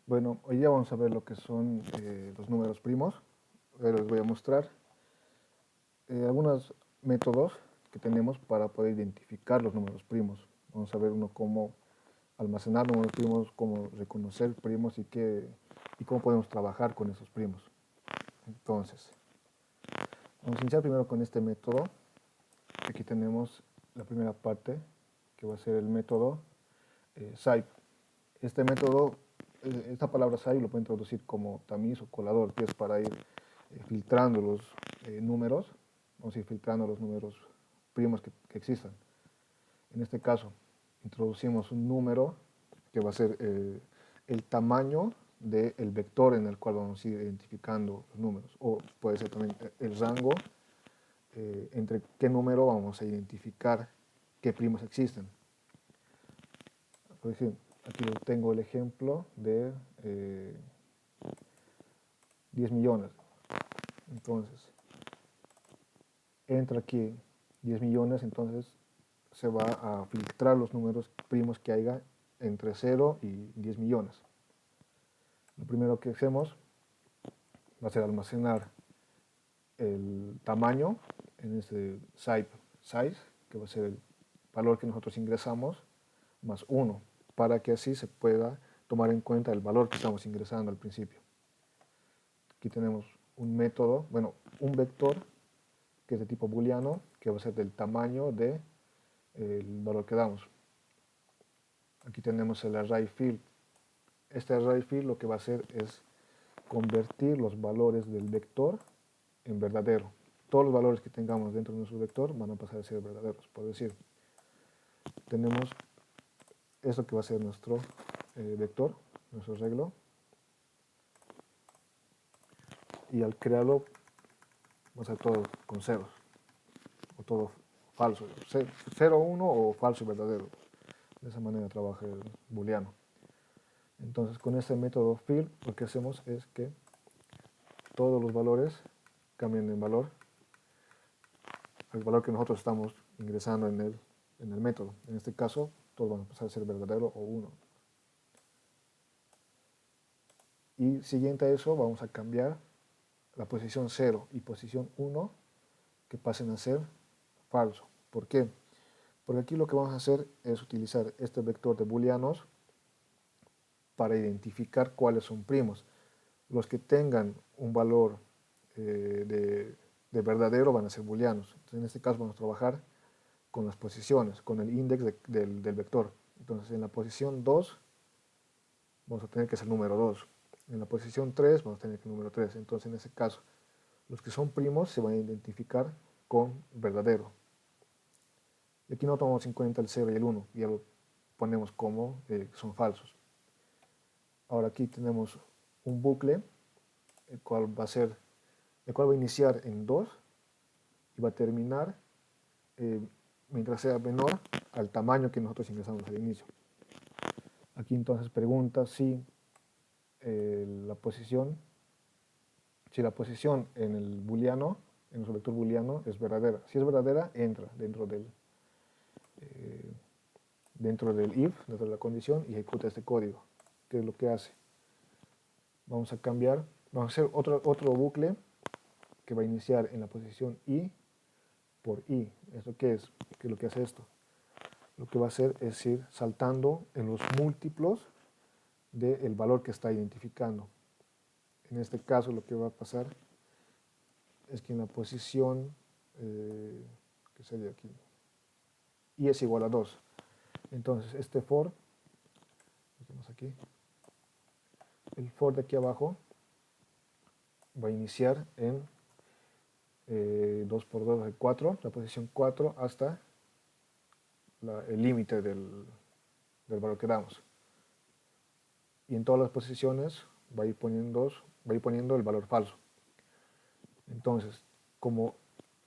Bueno, hoy día vamos a ver lo que son los números primos. Ahora les voy a mostrar algunos métodos que tenemos para poder identificar los números primos. Vamos a ver uno cómo almacenar números primos, cómo reconocer primos y cómo podemos trabajar con esos primos. Entonces, vamos a iniciar primero con este método. Aquí tenemos la primera parte, que va a ser el método SAIP. Este método, esta palabra SAIP lo pueden traducir como tamiz o colador, que es para ir filtrando los números, vamos a ir filtrando los números primos que existan. En este caso, introducimos un número que va a ser el tamaño del vector en el cual vamos a ir identificando los números, o puede ser también el rango entre qué número vamos a identificar qué primos existen. Por ejemplo, aquí tengo el ejemplo de 10 millones. Entonces, entra aquí 10 millones, entonces se va a filtrar los números primos que haya entre 0 y 10 millones. Lo primero que hacemos va a ser almacenar el tamaño en este size, que va a ser el valor que nosotros ingresamos, más 1, para que así se pueda tomar en cuenta el valor que estamos ingresando al principio. Aquí tenemos un método, bueno, un vector que es de tipo booleano, que va a ser del tamaño del valor que damos. Aquí tenemos el array field. Este array field lo que va a hacer es convertir los valores del vector en verdadero. Todos los valores que tengamos dentro de nuestro vector van a pasar a ser verdaderos. Por decir, tenemos esto que va a ser nuestro vector, nuestro arreglo, y al crearlo va a ser todo con ceros, o todo falso, 0, 1 o falso y verdadero. De esa manera trabaja el booleano. Entonces, con este método fill, lo que hacemos es que todos los valores cambian en valor, el valor que nosotros estamos ingresando en el método. En este caso, todos van a pasar a ser verdadero o 1. Y siguiente a eso, vamos a cambiar la posición 0 y posición 1 que pasen a ser falso. ¿Por qué? Porque aquí lo que vamos a hacer es utilizar este vector de booleanos para identificar cuáles son primos. Los que tengan un valor de verdadero van a ser booleanos. Entonces, en este caso vamos a trabajar con las posiciones, con el index del vector. Entonces, en la posición 2 vamos a tener que ser el número 2. En la posición 3 vamos a tener que el número 3. Entonces, en ese caso, los que son primos se van a identificar con verdadero. Y aquí no tomamos en cuenta el 0 y el 1, ya lo ponemos como son falsos. Ahora aquí tenemos un bucle, el cual va a iniciar en 2 y va a terminar mientras sea menor al tamaño que nosotros ingresamos al inicio. Aquí entonces pregunta si la posición en el booleano, en nuestro vector booleano, es verdadera. Si es verdadera, entra dentro del if, dentro de la condición, y ejecuta este código. ¿Qué es lo que hace? Vamos a cambiar, vamos a hacer otro bucle que va a iniciar en la posición i por i. ¿Esto qué es? ¿Qué es lo que hace esto? Lo que va a hacer es ir saltando en los múltiplos del valor que está identificando. En este caso lo que va a pasar es que en la posición, que sería aquí, i es igual a 2. Entonces este for, aquí, el for de aquí abajo va a iniciar en 2 por 2 es 4, la posición 4 hasta el límite del valor que damos. Y en todas las posiciones va a ir poniendo el valor falso. Entonces, como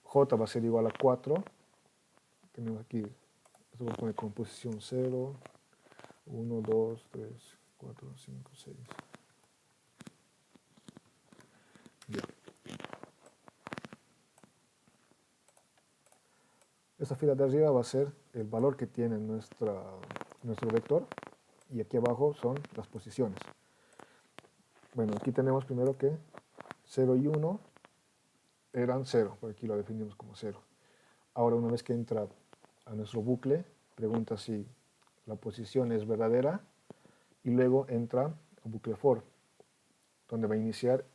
j va a ser igual a 4, tenemos aquí, esto va a poner como posición 0, 1, 2, 3, 4, 5, 6. Ya. Esta fila de arriba va a ser el valor que tiene nuestro vector y aquí abajo son las posiciones. Bueno, aquí tenemos primero que 0 y 1 eran 0, por aquí lo definimos como 0. Ahora, una vez que entra a nuestro bucle, pregunta si la posición es verdadera y luego entra a bucle for, donde va a iniciar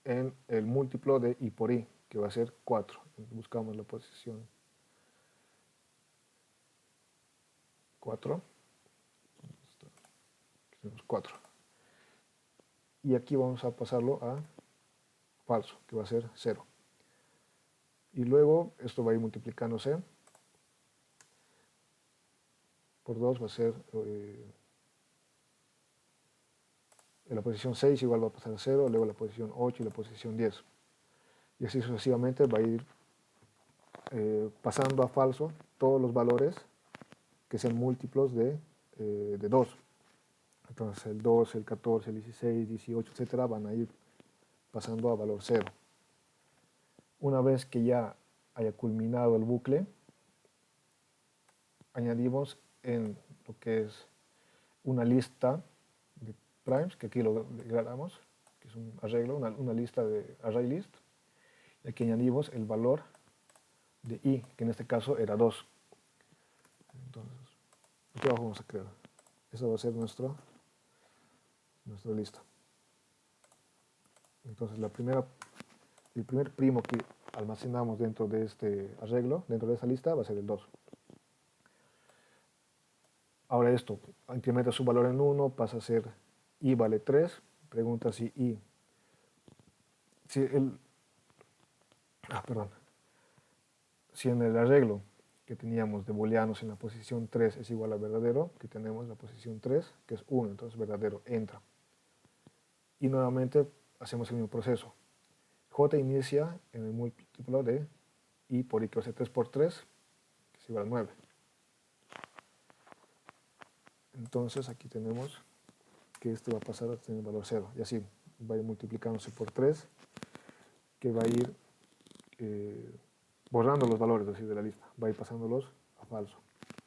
en el múltiplo de i por i, que va a ser 4. Buscamos la posición 4. Tenemos 4. Y aquí vamos a pasarlo a falso, que va a ser 0. Y luego esto va a ir multiplicándose por 2, va a ser en la posición 6 igual va a pasar a 0, luego la posición 8 y la posición 10. Y así sucesivamente va a ir pasando a falso todos los valores que sean múltiplos de 2. Entonces el 12, el 14, el 16, 18, etcétera, van a ir pasando a valor 0. Una vez que ya haya culminado el bucle, añadimos en lo que es una lista de primes, que aquí lo declaramos, que es un arreglo, una lista de array list, y aquí añadimos el valor de i, que en este caso era 2. Entonces, aquí abajo vamos a crear. Esa va a ser nuestra lista. Entonces, el primer primo que almacenamos dentro de este arreglo, dentro de esa lista, va a ser el 2. Ahora esto incrementa su valor en 1, pasa a ser i vale 3. Pregunta si i, si en el arreglo que teníamos de booleanos en la posición 3 es igual a verdadero, que tenemos la posición 3, que es 1, entonces verdadero, entra. Y nuevamente hacemos el mismo proceso. J inicia en el múltiplo de i por i, que va a ser 3 por 3, que es igual a 9. Entonces aquí tenemos que este va a pasar a tener valor 0, y así va a ir multiplicándose por 3, que va a ir borrando los valores así de la lista, va a ir pasándolos a falso.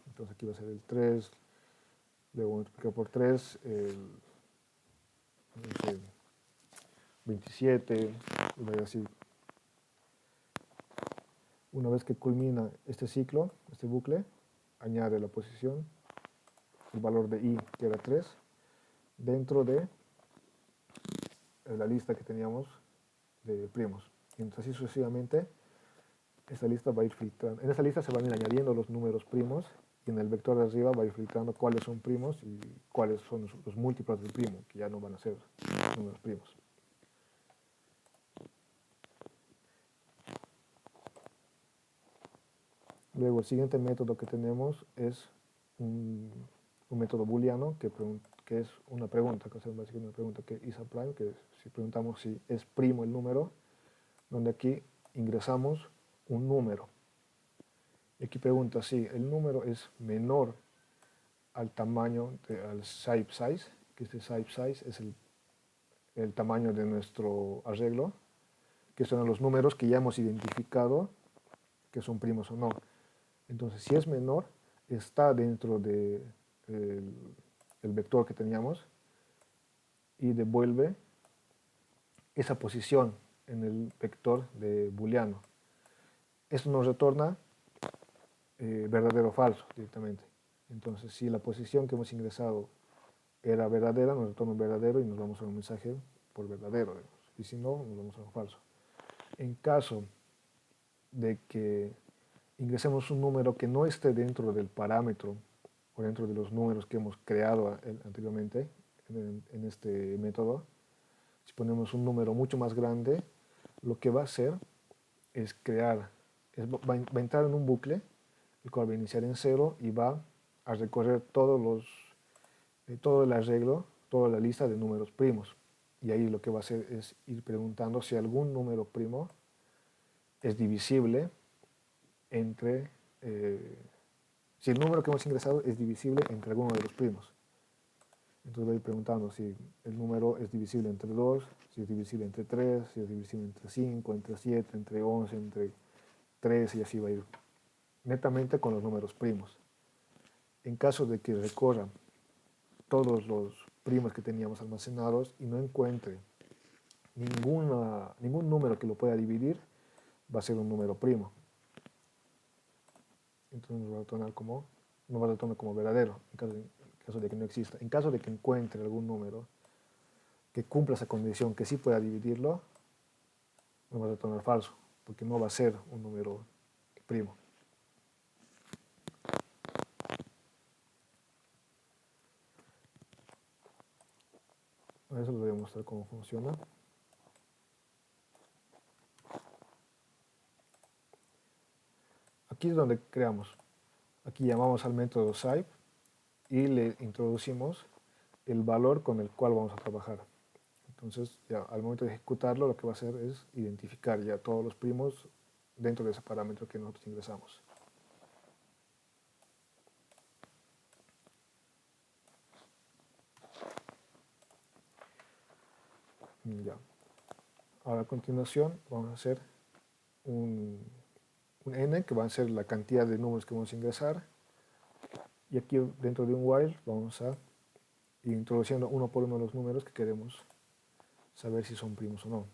Entonces aquí va a ser el 3, luego multiplicar por 3, no sé, 27, y va a ir así. Una vez que culmina este ciclo, este bucle, añade la posición, el valor de i, que era 3, dentro de la lista que teníamos de primos. Y entonces así sucesivamente, esta lista va a ir filtrando. En esta lista se van a ir añadiendo los números primos, y en el vector de arriba va a ir filtrando cuáles son primos y cuáles son los múltiplos del primo, que ya no van a ser números primos. Luego el siguiente método que tenemos es un método booleano que es una pregunta, que es básicamente una pregunta que is a prime, que es, si preguntamos si es primo el número, donde aquí ingresamos un número. Y aquí pregunta si el número es menor al tamaño, al type size, que este type size es el tamaño de nuestro arreglo, que son los números que ya hemos identificado que son primos o no. Entonces, si es menor, está dentro del vector que teníamos y devuelve esa posición en el vector de booleano. Esto nos retorna verdadero o falso directamente. Entonces, si la posición que hemos ingresado era verdadera, nos retorna un verdadero y nos vamos a un mensaje por verdadero. Y si no, nos vamos a un falso. En caso de que ingresemos un número que no esté dentro del parámetro o dentro de los números que hemos creado anteriormente en este método, si ponemos un número mucho más grande, lo que va a hacer es va a entrar en un bucle, el cual va a iniciar en 0 y va a recorrer todo el arreglo, toda la lista de números primos. Y ahí lo que va a hacer es ir preguntando si algún número primo es divisible entre, si el número que hemos ingresado es divisible entre alguno de los primos. Entonces voy preguntando si el número es divisible entre 2, si es divisible entre 3, si es divisible entre 5, entre 7, entre 11, entre 3, y así va a ir netamente con los números primos. En caso de que recorra todos los primos que teníamos almacenados y no encuentre ningún número que lo pueda dividir va a ser un número primo. Entonces nos va a retornar como verdadero, en caso de que no exista. En caso de que encuentre algún número que cumpla esa condición, que sí pueda dividirlo, nos va a retornar falso, porque no va a ser un número primo. Eso les voy a mostrar cómo funciona. Aquí es donde creamos. Aquí llamamos al método Sipe y le introducimos el valor con el cual vamos a trabajar. Entonces, ya al momento de ejecutarlo, lo que va a hacer es identificar ya todos los primos dentro de ese parámetro que nosotros ingresamos. Ya. Ahora a continuación vamos a hacer un n, que va a ser la cantidad de números que vamos a ingresar. Y aquí dentro de un while vamos a ir introduciendo uno por uno los números que queremos saber si son primos o no.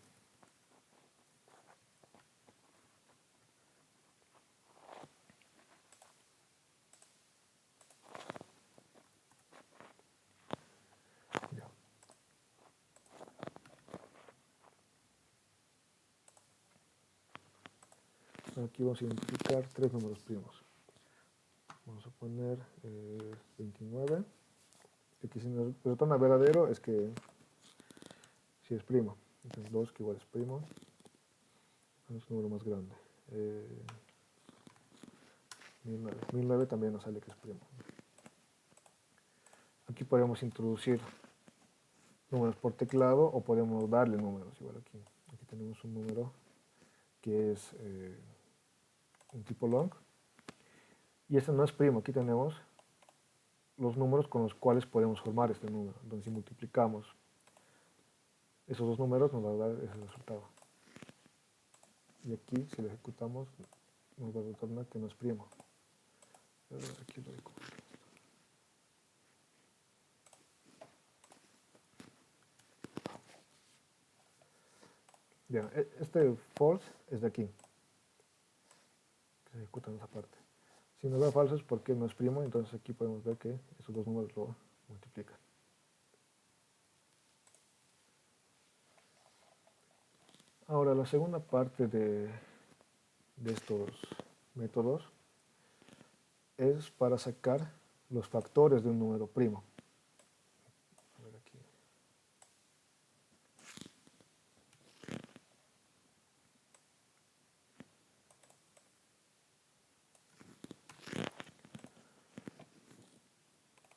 Ya. Aquí vamos a identificar tres números primos. Vamos a poner 29. Aquí si nos retorna verdadero es que si es primo. Entonces 2 que igual es primo. Es un número más grande. 1009. 1009 también nos sale que es primo. Aquí podemos introducir números por teclado o podemos darle números. Igual aquí tenemos un número que es un tipo long. Y este no es primo. Aquí tenemos los números con los cuales podemos formar este número. Entonces si multiplicamos esos dos números nos va a dar ese resultado. Y aquí si lo ejecutamos nos va a retornar que no es primo. Aquí lo dejo. Bien, este false es de aquí, que se ejecuta en esa parte. Si nos da falso es porque no es primo, entonces aquí podemos ver que esos dos números lo multiplican. Ahora la segunda parte de estos métodos es para sacar los factores de un número primo. A ver aquí.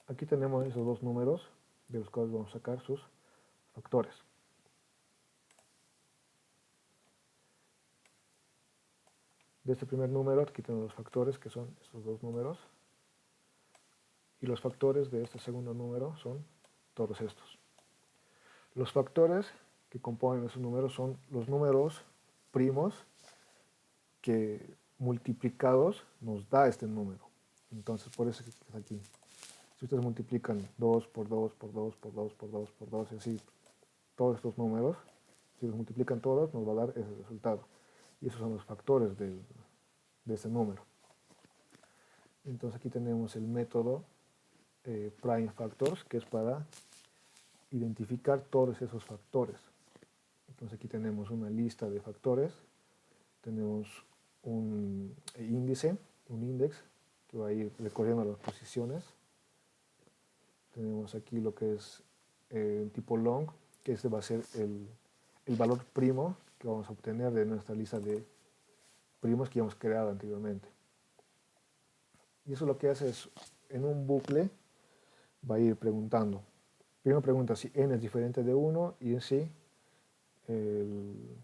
Aquí tenemos esos dos números de los cuales vamos a sacar sus factores. De este primer número aquí tenemos los factores, que son estos dos números, y los factores de este segundo número son todos estos. Los factores que componen esos números son los números primos que multiplicados nos da este número. Entonces por eso es aquí. Si ustedes multiplican 2 por 2 por 2 por 2 por 2 por 2 y así todos estos números, si los multiplican todos nos va a dar ese resultado. Y esos son los factores de este número. Entonces aquí tenemos el método prime factors, que es para identificar todos esos factores. Entonces aquí tenemos una lista de factores, tenemos un índice, un index, que va a ir recorriendo las posiciones. Tenemos aquí lo que es tipo long, que este va a ser el valor primo que vamos a obtener de nuestra lista de primos que hemos creado anteriormente. Y eso lo que hace es, en un bucle, va a ir preguntando. Primero pregunta si n es diferente de 1 y si el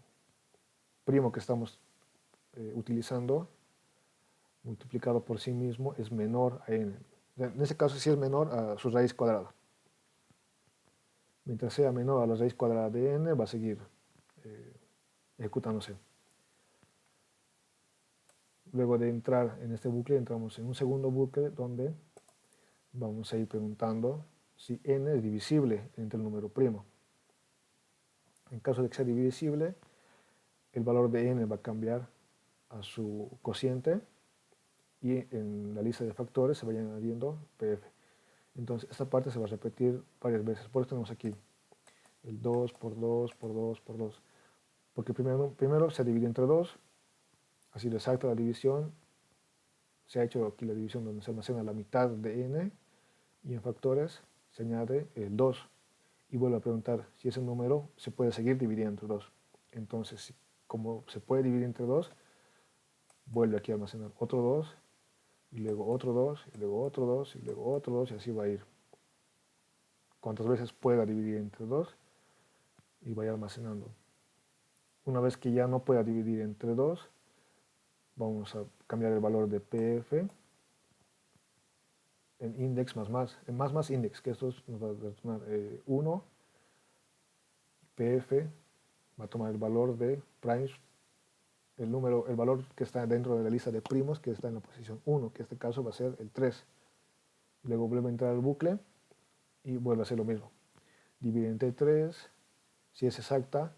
primo que estamos utilizando multiplicado por sí mismo es menor a n. En este caso sí es menor a su raíz cuadrada. Mientras sea menor a la raíz cuadrada de n, va a seguir ejecutándose. Luego de entrar en este bucle, entramos en un segundo bucle donde vamos a ir preguntando si n es divisible entre el número primo. En caso de que sea divisible, el valor de n va a cambiar a su cociente y en la lista de factores se vaya añadiendo pf. Entonces esta parte se va a repetir varias veces. Por eso tenemos aquí el 2 por 2 por 2 por 2. Porque primero se divide entre 2, así de exacta la división. Se ha hecho aquí la división donde se almacena la mitad de n y en factores se añade el 2 y vuelve a preguntar si ese número se puede seguir dividiendo entre 2. Entonces, como se puede dividir entre 2, vuelve aquí a almacenar otro 2 y luego otro 2 y luego otro 2 y luego otro 2 y así va a ir. Cuantas veces pueda dividir entre 2 y vaya almacenando. Una vez que ya no pueda dividir entre 2, vamos a cambiar el valor de pf en index en más index, que esto nos va a retornar 1. pf va a tomar el valor de primes, el valor que está dentro de la lista de primos, que está en la posición 1, que en este caso va a ser el 3. Luego vuelve a entrar al bucle y vuelve a hacer lo mismo. Divide entre 3, si es exacta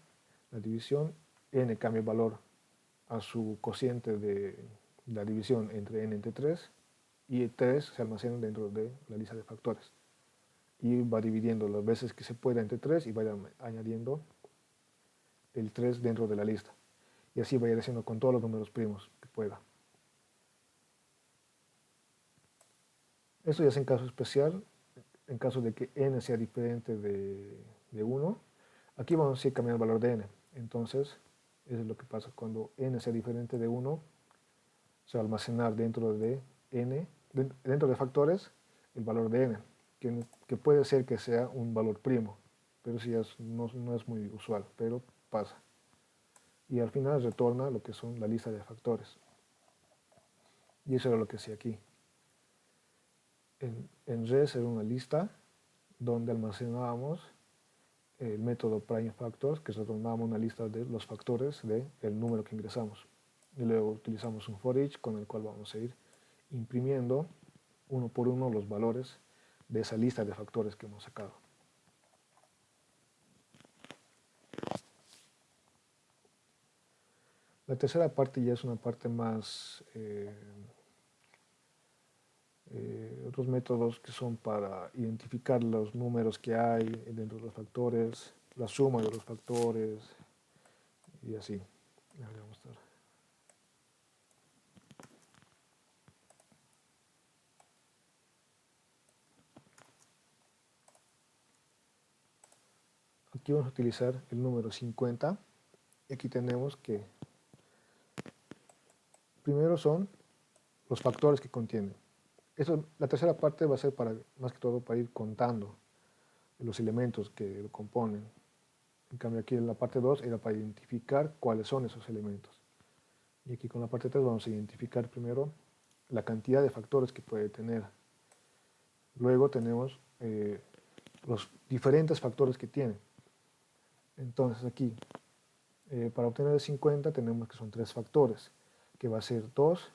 la división, n cambia el valor a su cociente de la división entre n entre 3 y 3 se almacena dentro de la lista de factores. Y va dividiendo las veces que se pueda entre 3 y vaya añadiendo el 3 dentro de la lista. Y así va a ir haciendo con todos los números primos que pueda. Esto ya es en caso especial, en caso de que n sea diferente de 1. Aquí vamos a ir cambiando el valor de n. Entonces, eso es lo que pasa. Cuando n sea diferente de 1, se va a almacenar dentro de n, dentro de factores, el valor de n, que puede ser que sea un valor primo, pero eso ya no es muy usual, pero pasa. Y al final retorna lo que son la lista de factores. Y eso era lo que hacía aquí. En res era una lista donde almacenábamos el método prime factors, que retornaba una lista de los factores del número que ingresamos. Y luego utilizamos un for each con el cual vamos a ir imprimiendo uno por uno los valores de esa lista de factores que hemos sacado. La tercera parte ya es una parte más otros métodos que son para identificar los números que hay dentro de los factores, la suma de los factores y así. Voy a mostrar. Aquí vamos a utilizar el número 50. Aquí tenemos que primero son los factores que contienen. La tercera parte va a ser más que todo para ir contando los elementos que lo componen. En cambio aquí en la parte 2 era para identificar cuáles son esos elementos. Y aquí con la parte 3 vamos a identificar primero la cantidad de factores que puede tener. Luego tenemos los diferentes factores que tiene. Entonces aquí, para obtener el 50 tenemos que son 3 factores, que va a ser 2,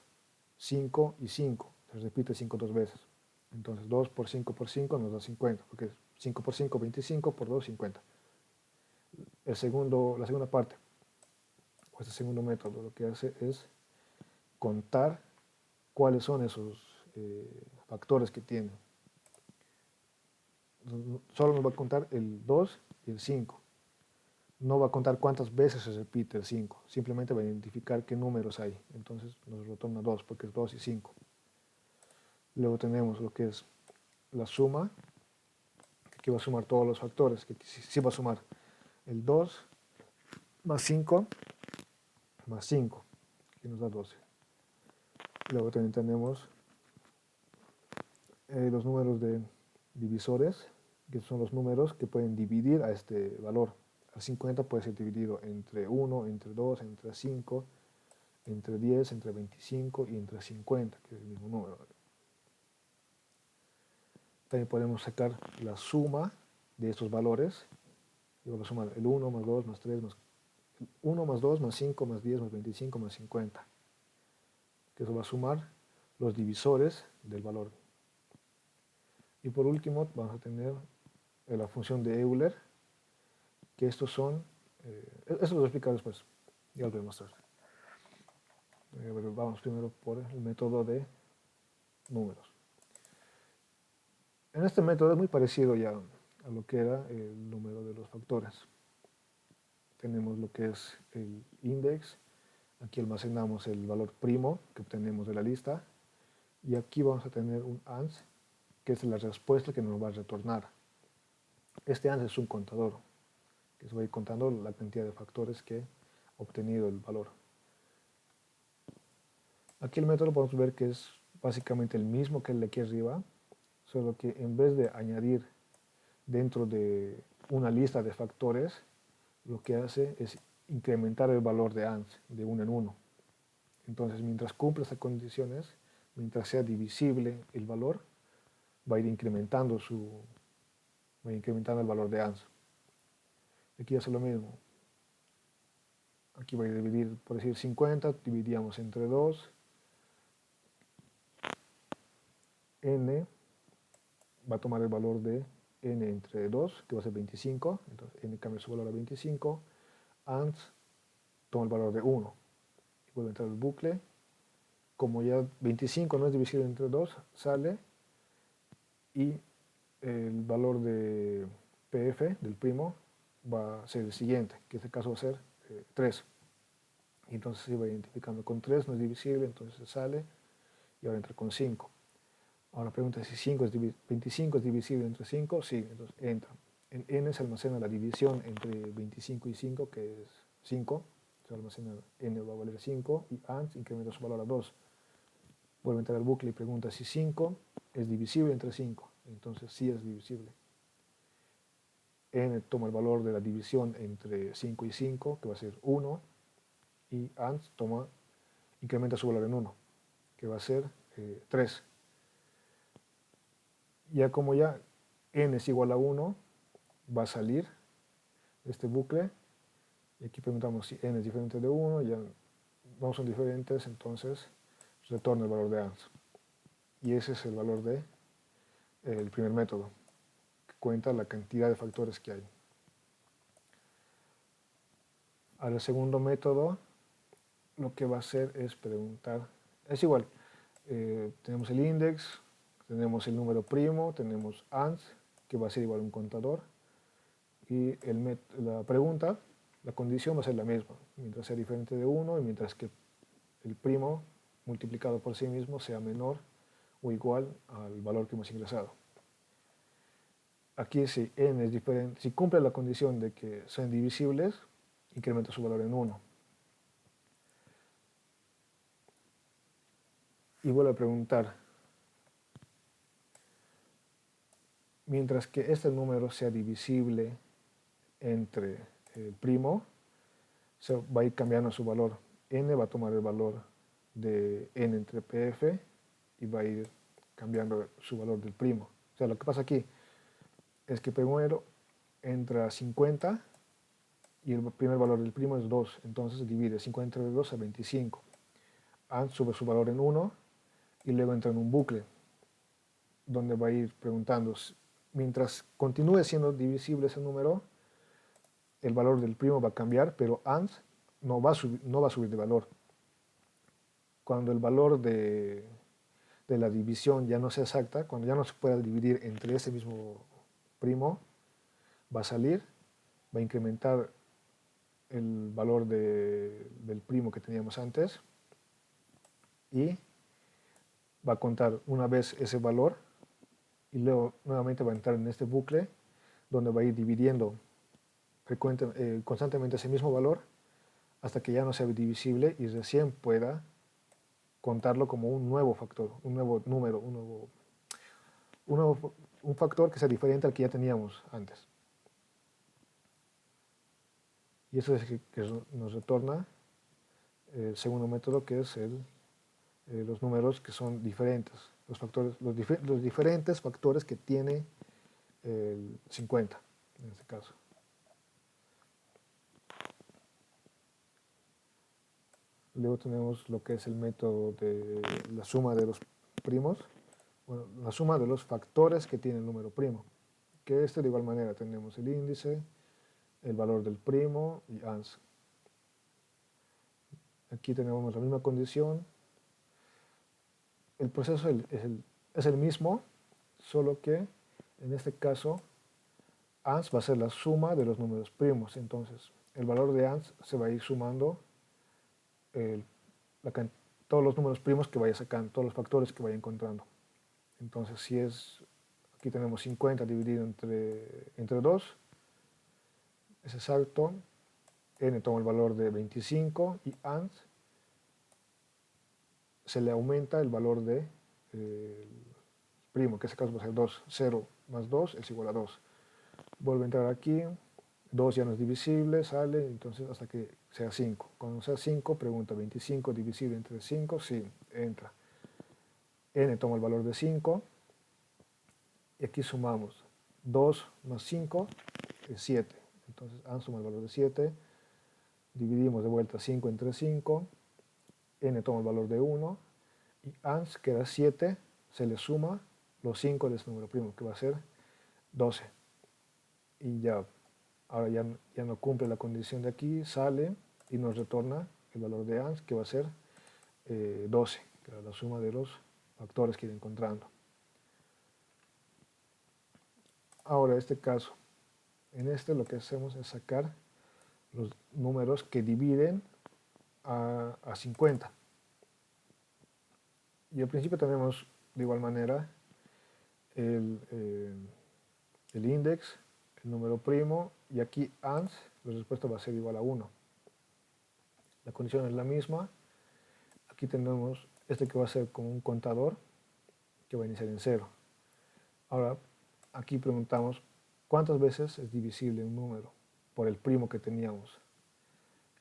5 y 5. Se repite 5 dos veces. Entonces 2 por 5 por 5 nos da 50, porque 5 por 5, 25, por 2, 50. La segunda parte, o este segundo método, lo que hace es contar cuáles son esos factores que tiene. Solo nos va a contar el 2 y el 5. No va a contar cuántas veces se repite el 5, simplemente va a identificar qué números hay. Entonces nos retorna 2, porque es 2 y 5. Luego tenemos lo que es la suma, que aquí va a sumar todos los factores, que sí va a sumar el 2 más 5 más 5, que nos da 12. Luego también tenemos los números de divisores, que son los números que pueden dividir a este valor. El 50 puede ser dividido entre 1, entre 2, entre 5, entre 10, entre 25 y entre 50, que es el mismo número. También podemos sacar la suma de estos valores. Y vamos a sumar el 1 más 2 más 3 más 1 más 2 más 5 más 10 más 25 más 50. Que eso va a sumar los divisores del valor. Y por último vamos a tener la función de Euler, que estos son Eso lo voy a explicar después, ya lo voy a mostrar. Vamos primero por el método de números. En este método es muy parecido ya a lo que era el número de los factores. Tenemos lo que es el index, aquí almacenamos el valor primo que obtenemos de la lista, y aquí vamos a tener un ANS, que es la respuesta que nos va a retornar. Este ANS es un contador, que se va a ir contando la cantidad de factores que ha obtenido el valor. Aquí el método podemos ver que es básicamente el mismo que el de aquí arriba, solo que en vez de añadir dentro de una lista de factores, lo que hace es incrementar el valor de ANS de uno en uno. Entonces, mientras cumpla estas condiciones, mientras sea divisible el valor, va a ir incrementando el valor de ANS. Aquí hace lo mismo. Aquí voy a dividir, por decir 50, dividíamos entre 2. N va a tomar el valor de N entre 2, que va a ser 25. Entonces N cambia su valor a 25. ANS toma el valor de 1. Y vuelve a entrar el bucle. Como ya 25 no es divisible entre 2, sale. Y el valor de PF, del primo, va a ser el siguiente, que en este caso va a ser 3. Y entonces se va identificando con 3, no es divisible, entonces sale, y ahora entra con 5. Ahora pregunta si 25 es divisible entre 5, sí, entonces entra. En n se almacena la división entre 25 y 5, que es 5, se almacena n va a valer 5, y ANS incrementa su valor a 2. Vuelve a entrar al bucle y pregunta si 5 es divisible entre 5, entonces sí es divisible. N toma el valor de la división entre 5 y 5, que va a ser 1, y ANS incrementa su valor en 1, que va a ser 3. Ya como ya n es igual a 1, va a salir de este bucle, y aquí preguntamos si n es diferente de 1, ya no son diferentes, entonces retorna el valor de ANS. Y ese es el valor del primer método, que cuenta la cantidad de factores que hay. Ahora el segundo método lo que va a hacer es preguntar, es igual, tenemos el index, tenemos el número primo, tenemos ANS, que va a ser igual a un contador, y la pregunta, la condición va a ser la misma, mientras sea diferente de 1 y mientras que el primo multiplicado por sí mismo sea menor o igual al valor que hemos ingresado. Aquí si n es diferente, si cumple la condición de que sean divisibles, incrementa su valor en 1. Y vuelve a preguntar, mientras que este número sea divisible entre el primo, se va a ir cambiando su valor. N va a tomar el valor de n entre PF y va a ir cambiando su valor del primo. O sea, lo que pasa aquí es que primero entra 50 y el primer valor del primo es 2, entonces divide 50 entre 2 a 25. ANS sube su valor en 1 y luego entra en un bucle donde va a ir preguntando, mientras continúe siendo divisible ese número, el valor del primo va a cambiar, pero ANS no va a subir de valor. Cuando el valor de la división ya no sea exacta, cuando ya no se pueda dividir entre ese mismo primo, va a salir, va a incrementar el valor del primo que teníamos antes y va a contar una vez ese valor y luego nuevamente va a entrar en este bucle donde va a ir dividiendo constantemente ese mismo valor hasta que ya no sea divisible y recién pueda contarlo como un nuevo factor, un nuevo número, un factor que sea diferente al que ya teníamos antes. Y eso es que nos retorna el segundo método, que es los números que son diferentes, los diferentes factores que tiene el 50, en este caso. Luego tenemos lo que es el método de la suma de los primos, bueno, la suma de los factores que tiene el número primo, que de igual manera tenemos el índice, el valor del primo y ans. Aquí tenemos la misma condición. El proceso es el mismo, solo que en este caso ans va a ser la suma de los números primos. Entonces el valor de ans se va a ir sumando el, todos los números primos que vaya sacando, todos los factores que vaya encontrando. Entonces si es, aquí tenemos 50 dividido entre 2, es exacto. N toma el valor de 25 y ans se le aumenta el valor de primo, que en este caso va a ser 2. 0 más 2 es igual a 2. Vuelve a entrar aquí, 2 ya no es divisible, sale, entonces hasta que sea 5. Cuando sea 5, pregunta 25 divisible entre 5, sí, entra. N toma el valor de 5 y aquí sumamos 2 más 5 es 7. Entonces ans suma el valor de 7, dividimos de vuelta 5 entre 5, N toma el valor de 1 y ans queda 7, se le suma los 5 de este número primo, que va a ser 12. Y ya, ahora ya no cumple la condición de aquí, sale y nos retorna el valor de ans, que va a ser 12, que es la suma de los factores que ir encontrando. Ahora, este caso, en este lo que hacemos es sacar los números que dividen a 50. Y al principio tenemos de igual manera el index, el número primo, y aquí ans, la respuesta va a ser igual a 1. La condición es la misma. Aquí tenemos este que va a ser como un contador, que va a iniciar en 0. Ahora, aquí preguntamos cuántas veces es divisible un número por el primo que teníamos.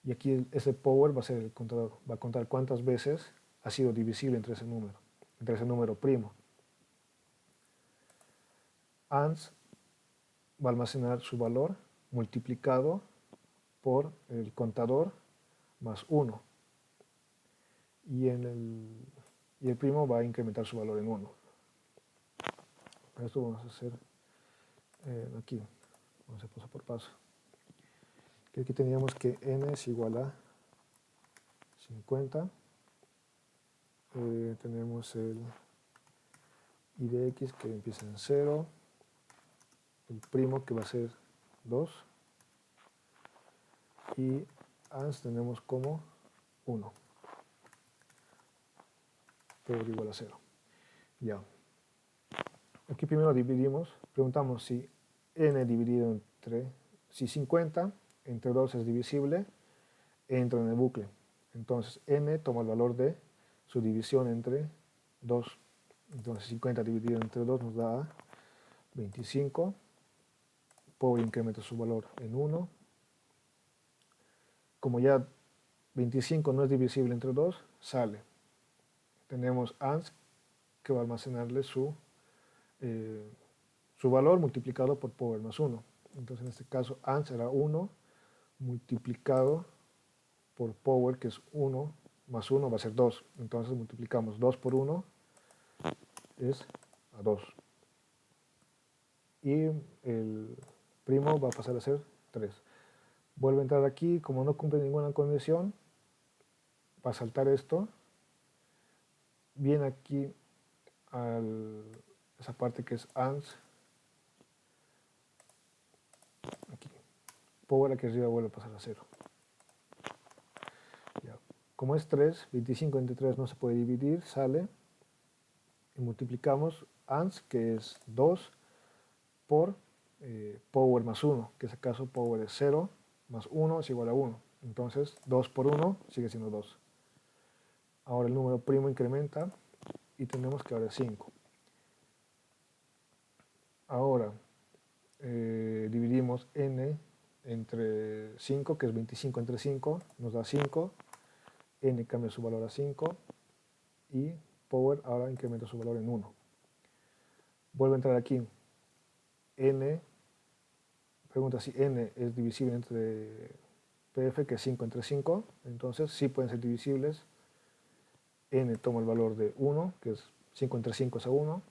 Y aquí ese power va a ser el contador, va a contar cuántas veces ha sido divisible entre ese número primo. Ans va a almacenar su valor multiplicado por el contador más 1. Y el primo va a incrementar su valor en 1. Esto vamos a hacer aquí, vamos a hacer paso por paso. Aquí teníamos que n es igual a 50. Tenemos el i de x que empieza en 0, el primo que va a ser 2, y ans tenemos como 1, por igual a 0. Ya. Aquí primero dividimos, preguntamos si n dividido entre, si 50 entre 2 es divisible, entra en el bucle. Entonces n toma el valor de su división entre 2. Entonces 50 dividido entre 2 nos da 25. Power incrementa su valor en 1. Como ya 25 no es divisible entre 2, sale. Tenemos ans que va a almacenarle su valor multiplicado por power más 1. Entonces en este caso ans era 1 multiplicado por power, que es 1 más 1 va a ser 2. Entonces multiplicamos 2 por 1 es a 2. Y el primo va a pasar a ser 3. Vuelve a entrar aquí, como no cumple ninguna condición, va a saltar esto. Viene aquí a esa parte que es ans. Aquí. Power aquí arriba vuelve a pasar a 0. Ya. Como es 3, 25 entre 3 no se puede dividir, sale. Y multiplicamos ans, que es 2, por power más 1, que en este caso power es 0, más 1 es igual a 1. Entonces 2 por 1 sigue siendo 2. Ahora el número primo incrementa y tenemos que ahora es 5. Ahora dividimos n entre 5, que es 25 entre 5, nos da 5. N cambia su valor a 5 y power ahora incrementa su valor en 1. Vuelve a entrar aquí. N, pregunta si n es divisible entre pf, que es 5 entre 5. Entonces sí pueden ser divisibles. N toma el valor de 1, que es 5 entre 5 es a 1.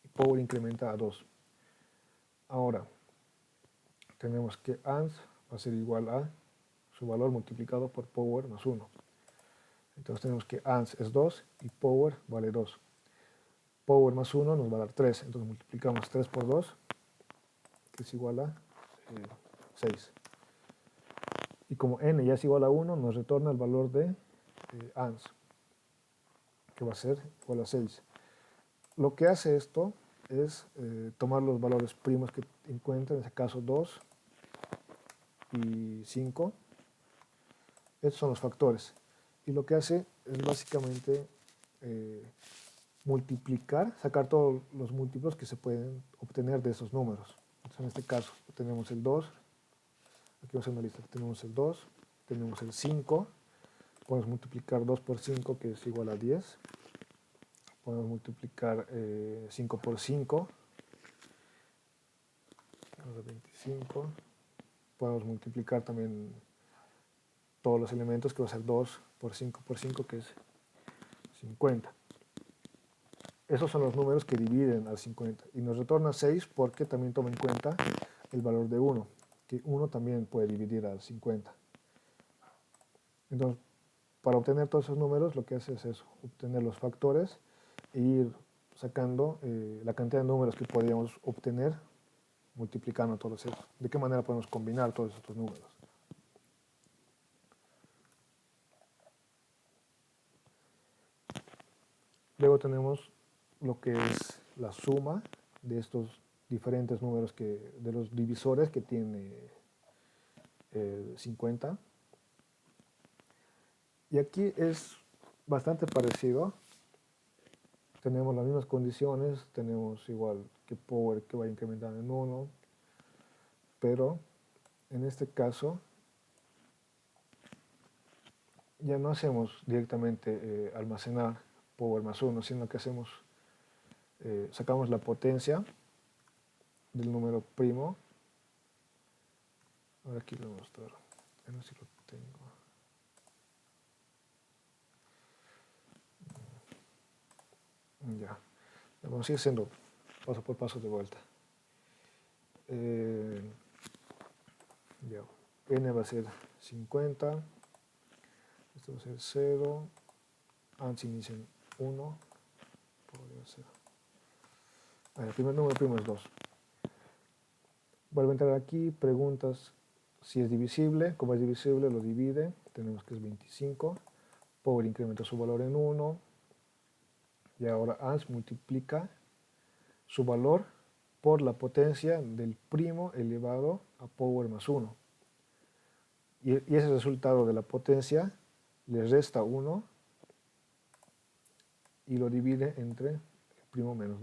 Y power incrementa a 2. Ahora, tenemos que ANS va a ser igual a su valor multiplicado por power más 1. Entonces tenemos que ANS es 2 y power vale 2. Power más 1 nos va a dar 3, entonces multiplicamos 3 por 2, que es igual a 6. Y como n ya es igual a 1, nos retorna el valor de ANS, que va a ser igual a 6. Lo que hace esto es tomar los valores primos que encuentra, en este caso 2 y 5. Estos son los factores. Y lo que hace es básicamente multiplicar, sacar todos los múltiplos que se pueden obtener de esos números. Entonces, en este caso tenemos el 2, aquí vamos a hacer una lista, tenemos el 2, tenemos el 5, podemos multiplicar 2 por 5, que es igual a 10, podemos multiplicar 5 por 5, 25, podemos multiplicar también todos los elementos, que va a ser 2 por 5 por 5, que es 50. Esos son los números que dividen al 50 y nos retorna 6 porque también toma en cuenta el valor de 1, que 1 también puede dividir al 50. Entonces, para obtener todos esos números, lo que hace es eso, obtener los factores e ir sacando la cantidad de números que podríamos obtener multiplicando todos esos. ¿De qué manera podemos combinar todos estos números? Luego tenemos lo que es la suma de estos diferentes números, de los divisores que tiene 50. Y aquí es bastante parecido. Tenemos las mismas condiciones, tenemos igual que power que va incrementando en 1, pero en este caso ya no hacemos directamente almacenar power más 1, sino que hacemos, sacamos la potencia del número primo. Ahora aquí lo voy a mostrar, a ver si lo tengo. Ya, vamos a ir haciendo paso por paso de vuelta. Ya, n va a ser 50, esto va a ser 0, ANS inicia en 1, podría ser. El primer número primo es 2. Vuelve a entrar aquí, preguntas si es divisible. Como es divisible, lo divide, tenemos que es 25. Power incrementa su valor en 1. Y ahora ANS multiplica su valor por la potencia del primo elevado a power más 1. Y ese resultado de la potencia le resta 1 y lo divide entre el primo menos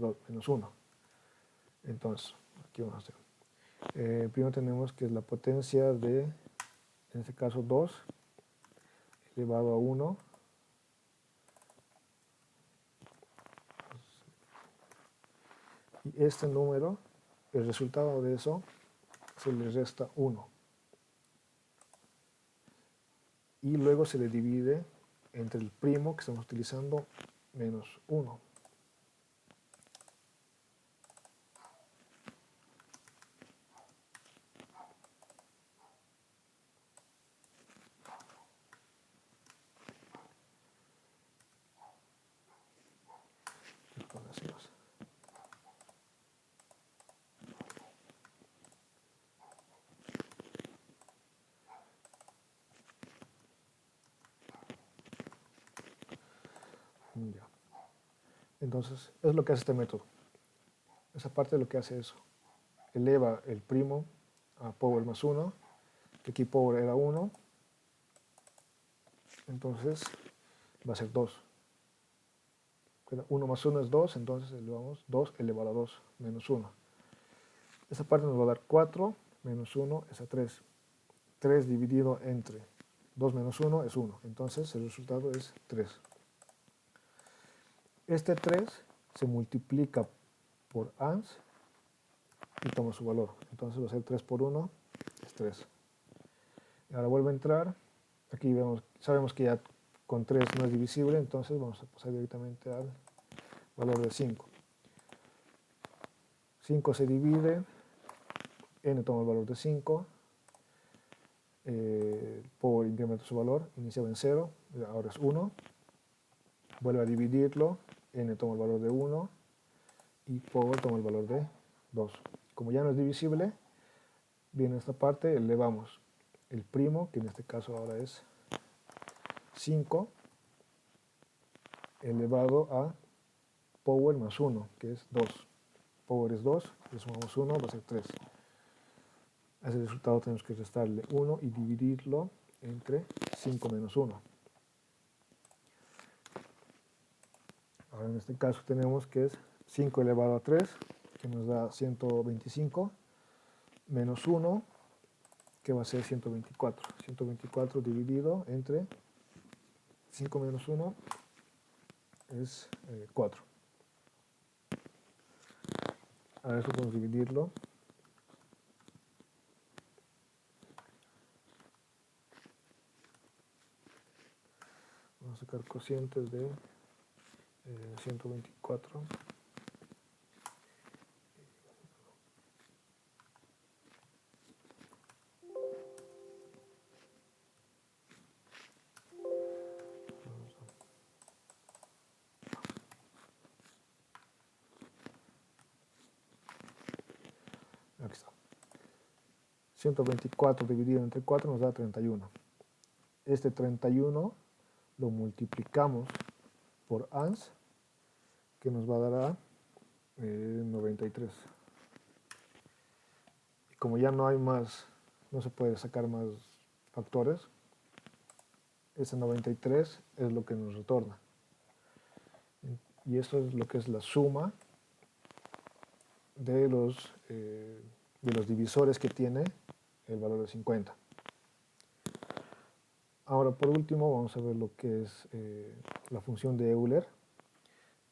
1. Entonces, aquí vamos a hacer. Primero tenemos que es la potencia de, en este caso, 2 elevado a 1. Y este número, el resultado de eso, se le resta 1. Y luego se le divide entre el primo que estamos utilizando menos 1. Ya. Entonces, es lo que hace este método. Esa parte lo que hace es eleva el primo a power más 1, que aquí power era 1, entonces va a ser 2. 1 más 1 es 2, entonces elevamos 2 elevado a 2 menos 1. Esa parte nos va a dar 4 menos 1 es a 3. 3 dividido entre 2 menos 1 es 1, entonces el resultado es 3. Este 3 se multiplica por ANS y toma su valor. Entonces va a ser 3 por 1 es 3. Y ahora vuelve a entrar. Aquí sabemos que ya con 3 no es divisible, entonces vamos a pasar directamente al valor de 5. 5 se divide n toma el valor de 5, power incrementa su valor, iniciaba en 0, ahora es 1, vuelve a dividirlo, n toma el valor de 1 y power toma el valor de 2. Como ya no es divisible, viene esta parte, elevamos el primo, que en este caso ahora es 5, elevado a power más 1, que es 2. Power es 2, le sumamos 1, va a ser 3. A ese resultado tenemos que restarle 1 y dividirlo entre 5 menos 1. Ahora en este caso tenemos que es 5 elevado a 3, que nos da 125, menos 1, que va a ser 124. 124 dividido entre 5 menos 1 es 4. Ahora eso podemos dividirlo. Vamos a sacar cocientes de 124. Aquí está. 124 dividido entre 4 nos da 31. Este 31 lo multiplicamos por ans, que nos va a dar a 93. Y como ya no hay más, no se puede sacar más factores, ese 93 es lo que nos retorna. Y esto es lo que es la suma de los divisores que tiene el valor de 50. Ahora por último vamos a ver lo que es la función de Euler,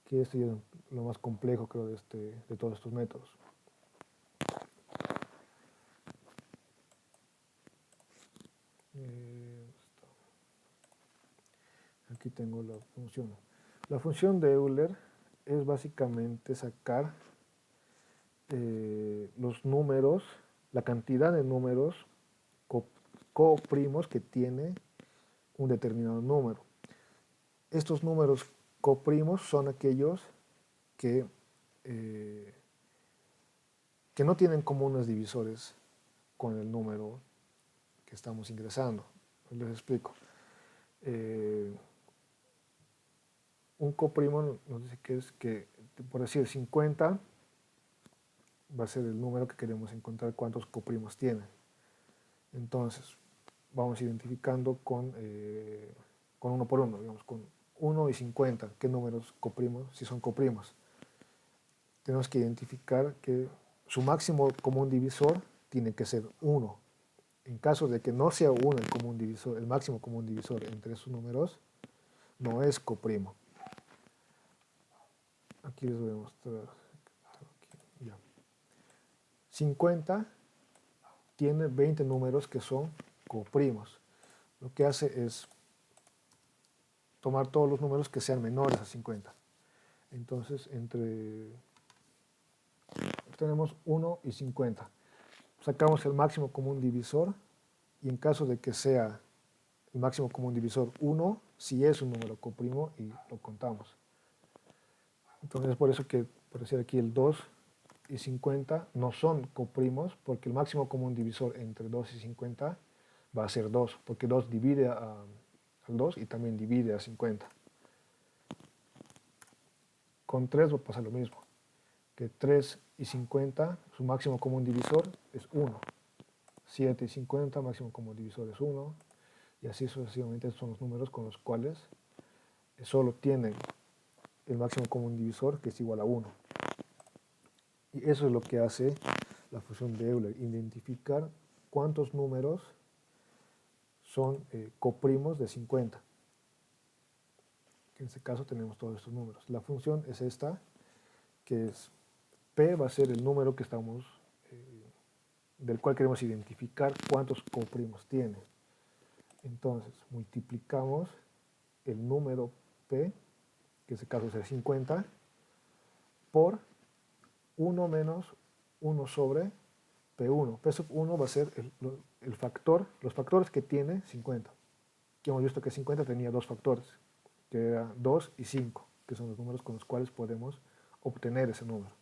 que es lo más complejo creo de todos estos métodos. Aquí tengo la función. La función de Euler es básicamente sacar los números, la cantidad de números coprimos que tiene un determinado número. Estos números coprimos son aquellos que no tienen comunes divisores con el número que estamos ingresando. Les explico. Un coprimo nos dice que es que, por decir, 50 va a ser el número que queremos encontrar cuántos coprimos tiene. Entonces, vamos identificando con uno por uno, digamos, con 1 y 50, qué números coprimos, si son coprimos. Tenemos que identificar que su máximo común divisor tiene que ser 1. En caso de que no sea 1 el máximo común divisor entre esos números, no es coprimo. Aquí les voy a mostrar. Aquí, ya. 50 tiene 20 números que son coprimos. Lo que hace es tomar todos los números que sean menores a 50. Entonces, tenemos 1 y 50. Sacamos el máximo común divisor y en caso de que sea el máximo común divisor 1, si es un número coprimo y lo contamos. Entonces, por eso que, por decir aquí, el 2 y 50 no son coprimos, porque el máximo común divisor entre 2 y 50 va a ser 2, porque 2 divide al 2 y también divide a 50. Con 3 va a pasar lo mismo, que 3 y 50, su máximo común divisor es 1. 7 y 50, máximo común divisor es 1, y así sucesivamente son los números con los cuales solo tienen el máximo común divisor, que es igual a 1. Y eso es lo que hace la función de Euler, identificar cuántos números son coprimos de 50. En este caso tenemos todos estos números. La función es esta, que es P va a ser el número que estamos, del cual queremos identificar cuántos coprimos tiene. Entonces multiplicamos el número P, que en este caso es el 50, por 1 menos 1 sobre P1. P sub 1 va a ser el factor, los factores que tiene 50. Aquí hemos visto que 50 tenía dos factores, que eran 2 y 5, que son los números con los cuales podemos obtener ese número.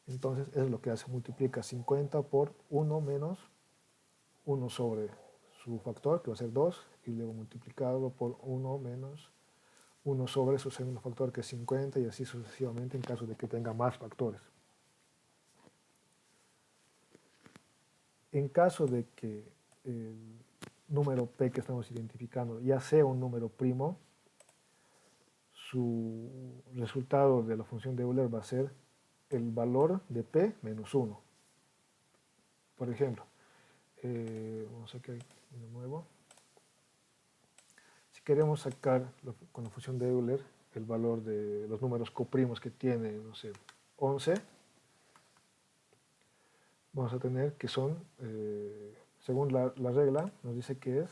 Entonces, eso es lo que hace, multiplica 50 por 1 menos 1 sobre su factor, que va a ser 2, y luego multiplicado por 1 menos 1 sobre su segundo factor, que es 50, y así sucesivamente en caso de que tenga más factores. En caso de que el número P que estamos identificando ya sea un número primo, su resultado de la función de Euler va a ser el valor de P menos 1. Por ejemplo, vamos a sacar de nuevo. Si queremos sacar con la función de Euler el valor de los números coprimos que tiene, no sé, 11, vamos a tener que son, según la regla, nos dice que es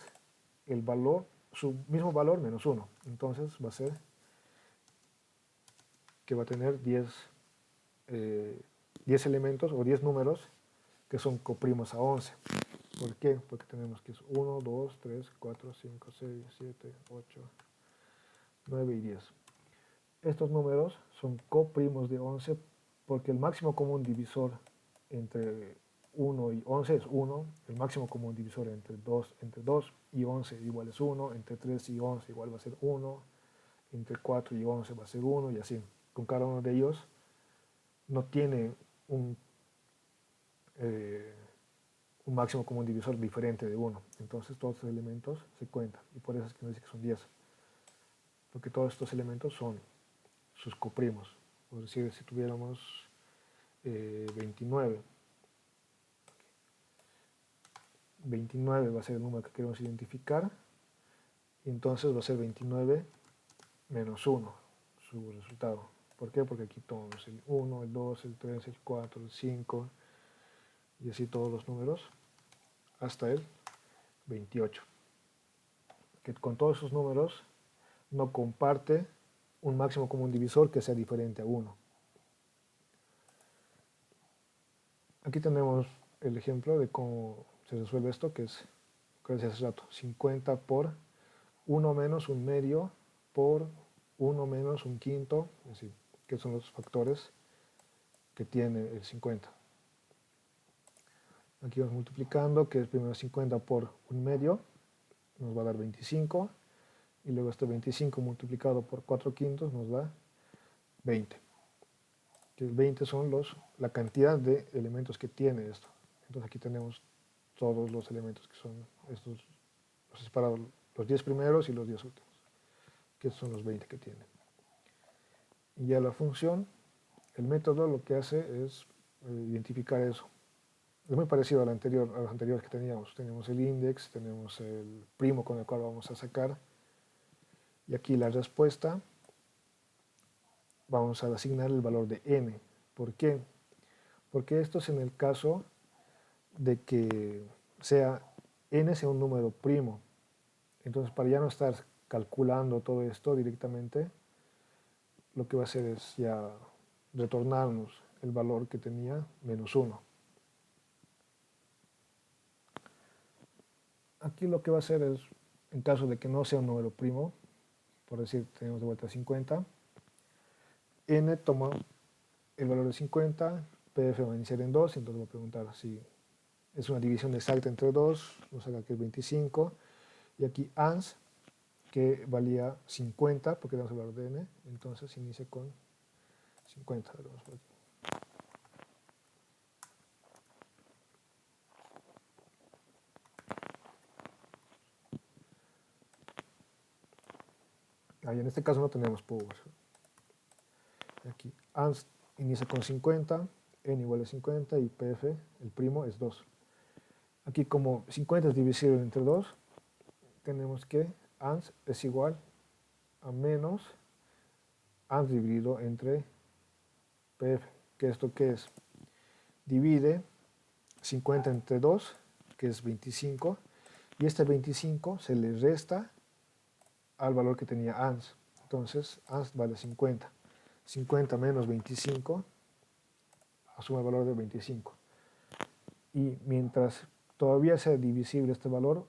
el valor, su mismo valor menos 1. Entonces va a ser que va a tener 10 elementos o 10 números que son coprimos a 11. ¿Por qué? Porque tenemos que es 1, 2, 3, 4, 5, 6, 7, 8, 9 y 10. Estos números son coprimos de 11 porque el máximo común divisor entre 1 y 11 es 1, el máximo común divisor entre 2 y 11 igual es 1, entre 3 y 11 igual va a ser 1, entre 4 y 11 va a ser 1 y así. Con cada uno de ellos no tiene un máximo común divisor diferente de 1. Entonces todos estos elementos se cuentan y por eso es que nos dice que son 10. Porque todos estos elementos son sus coprimos. Es decir, si tuviéramos 29, 29 va a ser el número que queremos identificar y entonces va a ser 29 menos 1 su resultado. ¿Por qué? Porque aquí tomamos el 1, el 2, el 3, el 4, el 5 y así todos los números hasta el 28. Que con todos esos números no comparte un máximo común divisor que sea diferente a 1. Aquí tenemos el ejemplo de cómo se resuelve esto, que es, como decía hace rato, 50 por 1 menos un medio por 1 menos un quinto, es decir, que son los factores que tiene el 50. Aquí vamos multiplicando, que es primero 50 por un medio, nos va a dar 25, y luego este 25 multiplicado por 4 quintos nos da 20. Que el 20 son la cantidad de elementos que tiene esto. Entonces aquí tenemos todos los elementos que son estos, los he separado, los 10 primeros y los 10 últimos, que son los 20 que tiene. Y ya la función, el método lo que hace es identificar eso. Es muy parecido a los anteriores que teníamos. Tenemos el index, tenemos el primo con el cual vamos a sacar. Y aquí la respuesta, vamos a asignar el valor de n. ¿Por qué? Porque esto es en el caso de que n sea un número primo. Entonces, para ya no estar calculando todo esto directamente, lo que va a hacer es ya retornarnos el valor que tenía menos 1. Aquí lo que va a hacer es, en caso de que no sea un número primo, por decir, tenemos de vuelta 50, n toma el valor de 50, pf va a iniciar en 2, entonces va a preguntar si es una división exacta entre 2, nos saca que es 25, y aquí ans, que valía 50, porque tenemos el valor de n, entonces inicia con 50. Ahí en este caso no tenemos power. Aquí ans inicia con 50, n igual a 50 y pf, el primo, es 2. Aquí como 50 es divisible entre 2, tenemos que ans es igual a menos ans dividido entre pf, que esto que es, divide 50 entre 2, que es 25, y este 25 se le resta al valor que tenía ans. Entonces ans vale 50. 50 menos 25 asume el valor de 25. y mientras todavía sea divisible este valor,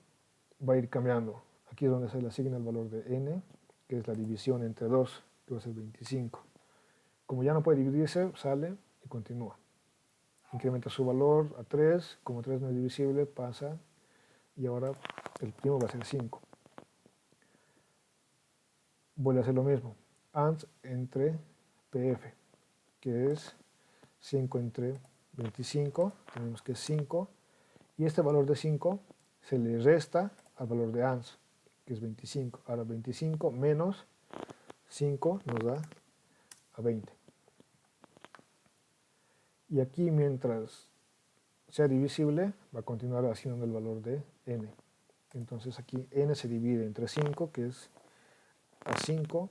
va a ir cambiando. Aquí es donde se le asigna el valor de n, que es la división entre 2, que va a ser 25. Como ya no puede dividirse, sale y continúa. Incrementa su valor a 3, como 3 no es divisible, pasa, y ahora el primo va a ser 5. Vuelve a hacer lo mismo, ANS entre PF, que es 5 entre 25, tenemos que es 5, y este valor de 5 se le resta al valor de ANS, que es 25. Ahora 25 menos 5 nos da a 20. Y aquí mientras sea divisible va a continuar haciendo el valor de n. Entonces aquí n se divide entre 5, que es a 5,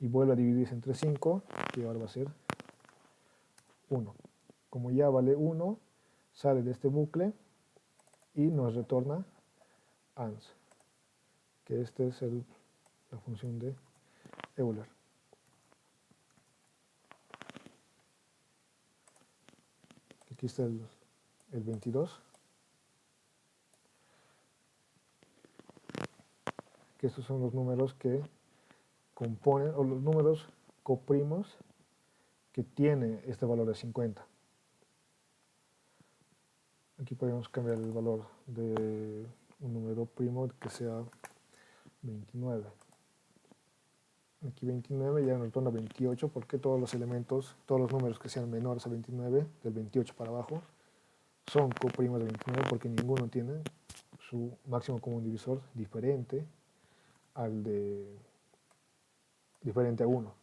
y vuelve a dividirse entre 5, que ahora va a ser 1. Como ya vale 1, sale de este bucle y nos retorna ANS, que esta es la función de Euler. Aquí está el 22, que estos son los números que componen, o los números coprimos que tiene este valor de 50. Aquí podemos cambiar el valor de un número primo que sea 29. Aquí 29 ya nos retorna 28 porque todos los elementos, todos los números que sean menores a 29, del 28 para abajo, son coprimos de 29 porque ninguno tiene su máximo común divisor diferente a 1.